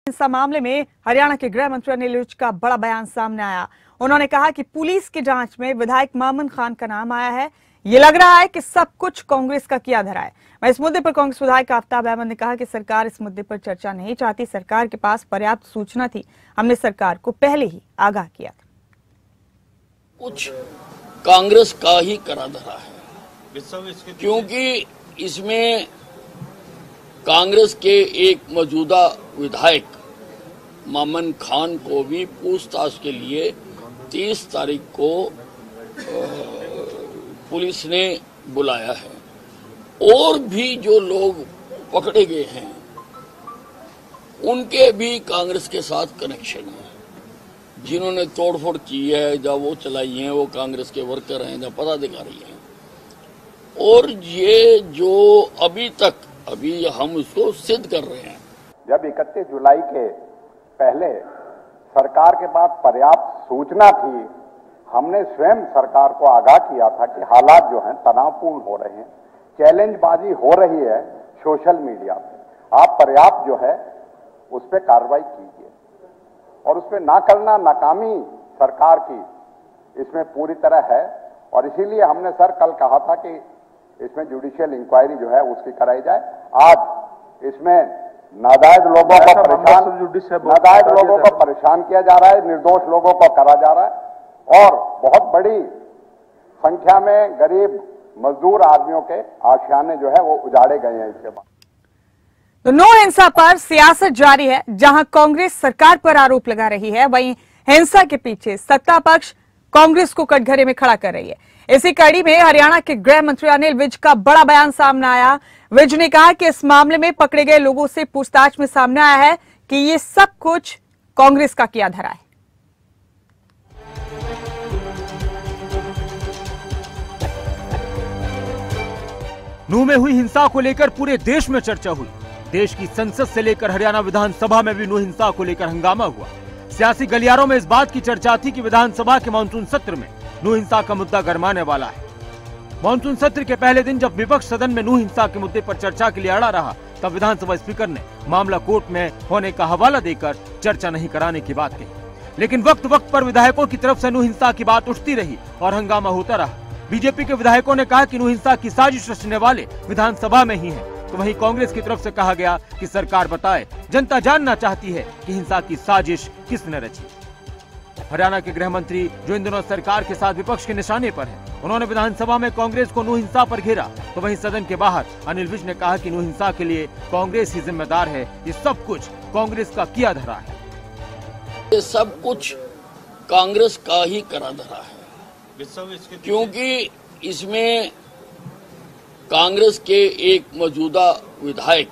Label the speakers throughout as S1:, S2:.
S1: हिंसा मामले में हरियाणा के गृह मंत्री अनिल विज का बड़ा बयान सामने आया। उन्होंने कहा कि पुलिस की जांच में विधायक मामन खान का नाम आया है। ये लग रहा है कि सब कुछ कांग्रेस का किया धरा है। वहीं इस मुद्दे पर कांग्रेस विधायक आफ्ताब अहमद ने कहा कि सरकार इस मुद्दे पर चर्चा नहीं चाहती। सरकार के पास पर्याप्त सूचना थी, हमने सरकार को पहले ही आगाह किया था।
S2: कुछ कांग्रेस का ही करा धरा है, क्योंकि इसमें कांग्रेस के एक मौजूदा विधायक मामन खान को भी पूछताछ के लिए 30 तारीख को पुलिस ने बुलाया है। और भी जो लोग पकड़े गए हैं उनके भी कांग्रेस के साथ कनेक्शन है। जिन्होंने तोड़फोड़ की है, जब वो चलाई हैं, वो कांग्रेस के वर्कर हैं, जब पदाधिकारी हैं। और ये जो अभी हम इसको सिद्ध कर रहे हैं।
S3: जब 31 जुलाई के पहले सरकार के पास पर्याप्त सूचना थी, हमने स्वयं सरकार को आगाह किया था कि हालात जो हैं तनावपूर्ण हो रहे हैं, चैलेंजबाजी हो रही है सोशल मीडिया पे। आप पर्याप्त जो है उस पर कार्रवाई कीजिए। और उस पर ना करना नाकामी सरकार की इसमें पूरी तरह है। और इसीलिए हमने सर कल कहा था कि इसमें जुडिशियल इंक्वायरी जो है उसकी कराई जाए। आज इसमें नाजायज लोगों को परेशान किया जा रहा है, निर्दोष लोगों को करा जा रहा है और बहुत बड़ी संख्या में गरीब मजदूर आदमियों के आशियाने जो है वो उजाड़े गए हैं। इसके बाद
S1: तो नो हिंसा पर सियासत जारी है। जहां कांग्रेस सरकार पर आरोप लगा रही है, वहीं हिंसा के पीछे सत्ता पक्ष कांग्रेस को कटघरे में खड़ा कर रही है। इसी कड़ी में हरियाणा के गृह मंत्री अनिल विज का बड़ा बयान सामने आया। विज ने कहा कि इस मामले में पकड़े गए लोगों से पूछताछ में सामने आया है कि ये सब कुछ कांग्रेस का किया धरा है।
S4: नूंह में हुई हिंसा को लेकर पूरे देश में चर्चा हुई। देश की संसद से लेकर हरियाणा विधानसभा में भी नूंह हिंसा को लेकर हंगामा हुआ। सियासी गलियारों में इस बात की चर्चा थी कि विधानसभा के मानसून सत्र में नूंह हिंसा का मुद्दा गरमाने वाला है। मानसून सत्र के पहले दिन जब विपक्ष सदन में नूंह हिंसा के मुद्दे पर चर्चा के लिए अड़ा रहा, तब विधानसभा स्पीकर ने मामला कोर्ट में होने का हवाला देकर चर्चा नहीं कराने की बात कही। लेकिन वक्त वक्त पर विधायकों की तरफ से नूंह हिंसा की बात उठती रही और हंगामा होता रहा। बीजेपी के विधायकों ने कहा कि नूंह हिंसा की साजिश रचने वाले विधानसभा में ही हैं। तो वहीं कांग्रेस की तरफ से कहा गया कि सरकार बताए, जनता जानना चाहती है कि हिंसा की साजिश किसने रची। हरियाणा के गृह मंत्री जो इन दिनों सरकार के साथ विपक्ष के निशाने पर हैं, उन्होंने विधानसभा में कांग्रेस को नूंह हिंसा पर घेरा। तो वहीं सदन के बाहर अनिल विज ने कहा कि नूंह हिंसा के लिए कांग्रेस ही जिम्मेदार है, ये सब कुछ कांग्रेस का किया धरा है।
S2: ये सब कुछ कांग्रेस का ही करा धरा है, क्योंकि इसमें कांग्रेस के एक मौजूदा विधायक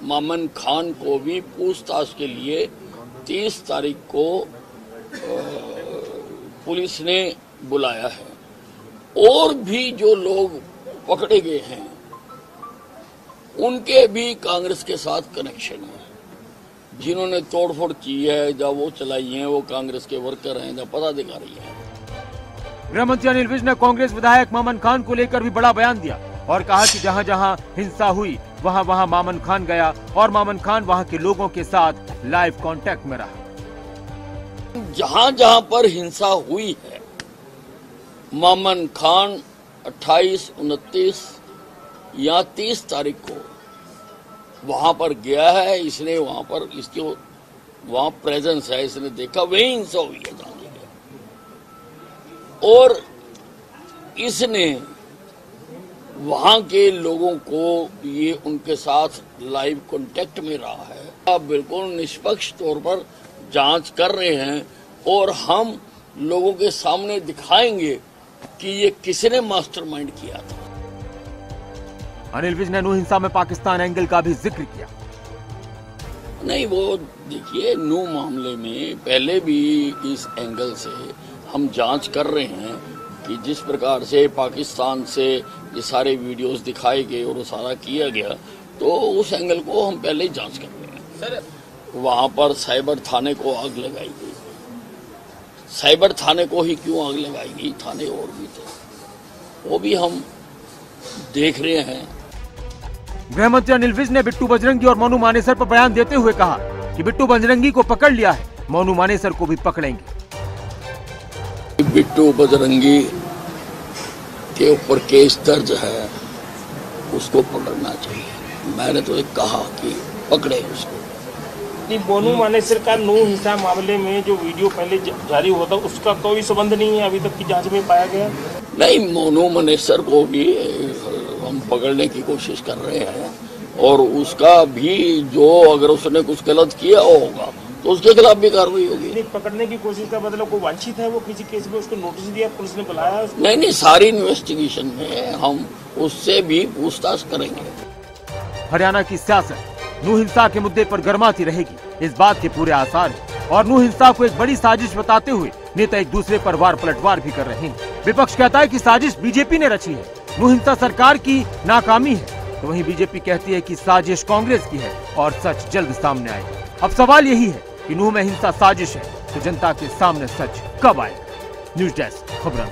S2: मामन खान को भी पूछताछ के लिए 30 तारीख को पुलिस ने बुलाया है। और भी जो लोग पकड़े गए हैं उनके भी कांग्रेस के साथ कनेक्शन है। जिन्होंने तोड़फोड़ की है, जब वो चलाई हैं, वो कांग्रेस के वर्कर हैं, जब पदाधिकारी हैं।
S4: गृह मंत्री अनिल विज ने कांग्रेस विधायक मामन खान को लेकर भी बड़ा बयान दिया और कहा कि जहां जहां हिंसा हुई वहां वहां मामन खान गया और मामन खान वहां के लोगों के साथ लाइव कांटेक्ट में रहा।
S2: जहां जहां पर हिंसा हुई है, मामन खान 28, 29 या 30 तारीख को वहां पर गया है। इसने वहां पर इसके वहां प्रेजेंस है, इसने देखा, वही हिंसा हुई है जहां जगह। और इसने वहां के लोगों को ये उनके साथ लाइव कांटेक्ट में रहा है। आप बिल्कुल निष्पक्ष तौर पर जांच कर रहे हैं और हम लोगों के सामने दिखाएंगे कि ये किसने मास्टरमाइंड किया था।
S4: अनिल विज ने नूंह हिंसा में पाकिस्तान एंगल का भी जिक्र किया।
S2: नहीं, वो देखिए, नूंह मामले में पहले भी इस एंगल से हम जांच कर रहे हैं कि जिस प्रकार से पाकिस्तान से ये सारे वीडियोस दिखाए गए और वो सारा किया गया, तो उस एंगल को हम पहले ही जांच कर रहे हैं। सर, वहां पर साइबर थाने को आग लगाई गई। साइबर थाने को ही क्यों आग लगाई गई? थाने और भी थे, वो भी हम देख रहे हैं।
S4: गृह मंत्री अनिल विज ने बिट्टू बजरंगी और मनु मानेसर पर बयान देते हुए कहा कि बिट्टू बजरंगी को पकड़ लिया है, मोनू मानेसर को भी पकड़ेंगे।
S2: बिट्टू बजरंगी के ऊपर केस दर्ज है, उसको पकड़ना चाहिए। मैंने तो एक कहा कि पकड़े उसको।
S5: मोनू मानेसर का नू हिंसा मामले में जो वीडियो पहले जारी हुआ था उसका कोई संबंध नहीं है अभी तक की जांच में पाया गया?
S2: नहीं, मोनू मानेसर को भी हम पकड़ने की कोशिश कर रहे हैं और उसका भी जो अगर उसने कुछ गलत किया होगा तो उसके खिलाफ भी कार्रवाई होगी।
S5: नहीं, पकड़ने की कोशिश का मतलब कोई वांछित है वो किसी केस में, उसको नोटिस दिया, पुलिस ने बुलाया उसको?
S2: नहीं, सारी इन्वेस्टिगेशन में हम उससे भी पूछताछ करेंगे।
S4: हरियाणा की सियासत नू हिंसा के मुद्दे पर गर्माती रहेगी, इस बात के पूरे आसार हैं और नू हिंसा को एक बड़ी साजिश बताते हुए नेता एक दूसरे पर वार पलटवार भी कर रहे हैं। विपक्ष कहता है कि साजिश बीजेपी ने रची है, नू हिंसा सरकार की नाकामी है, तो वहीं बीजेपी कहती है कि साजिश कांग्रेस की है और सच जल्द सामने आएगा। अब सवाल यही है कि नूह में हिंसा साजिश है तो जनता के सामने सच कब आएगा। न्यूज़ डेस्क खबरों।